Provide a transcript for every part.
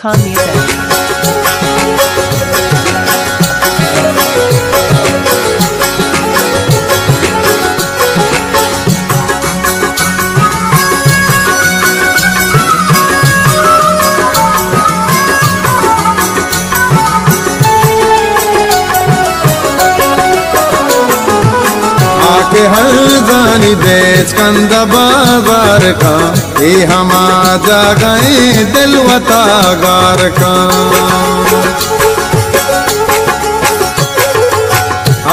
Khan Music. आके हल्दानी बेच कंद बाजार का ये हम जा गए दिलवता गार का।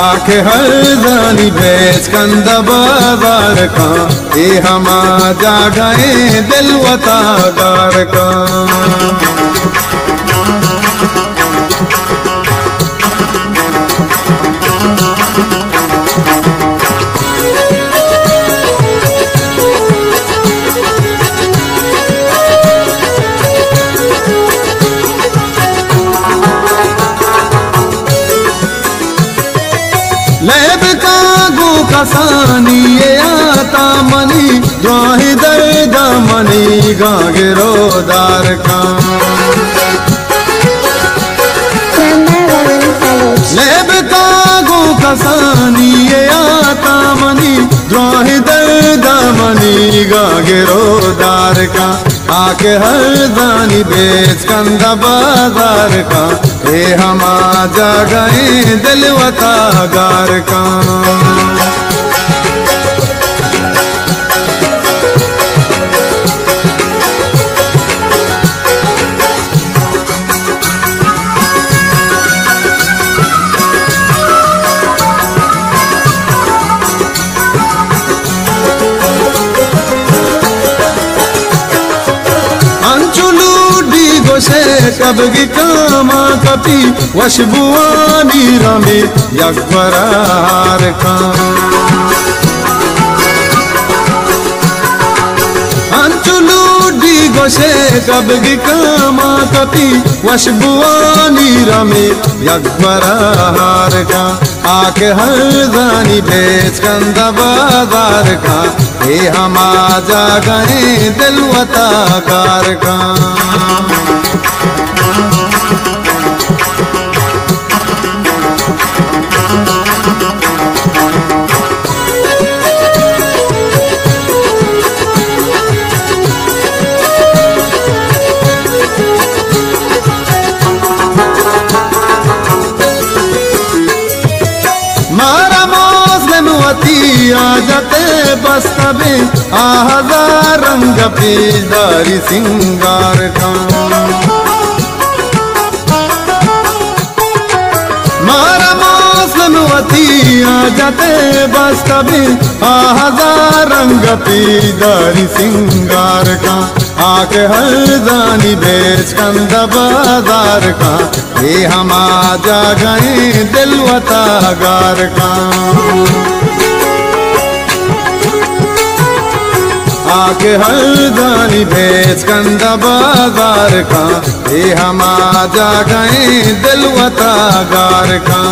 आके हल्दानी बेच कंद बाजार का ये हम जा गए दिलवता गार का। लेब कागू कसानी ये आता मनी द्वाही दर्द मनी गागिरो दार का। लेब कागू कसानी ये आता मनी द्वाही दर्द मनी गागिरो दार का। आके हल्दानी बेच कंद बाजार का ये हम जा गए दिलवता गार का। कबगी कामा कपी वशबुआनी रमी यकबरार का। अंचुलू डी गोशे कबगी कामा कपी वशबुआनी रमी यकबरार का। आके हल्दानी बेच कंद बाजार का ये हम जा गए दिलवता गार का। आजते बस्तबे हजार रंग पेदारी सिंगार का। मारा मौसमवती आजते बस्तबे हजार रंग पेदारी सिंगार का। आके हल्दानी बेच कंद बाजार का ये हम जा गए दिलवता गार का। आके हल्दानी बेच कंद बाजार का ये हम जा गए दिलवता गार का।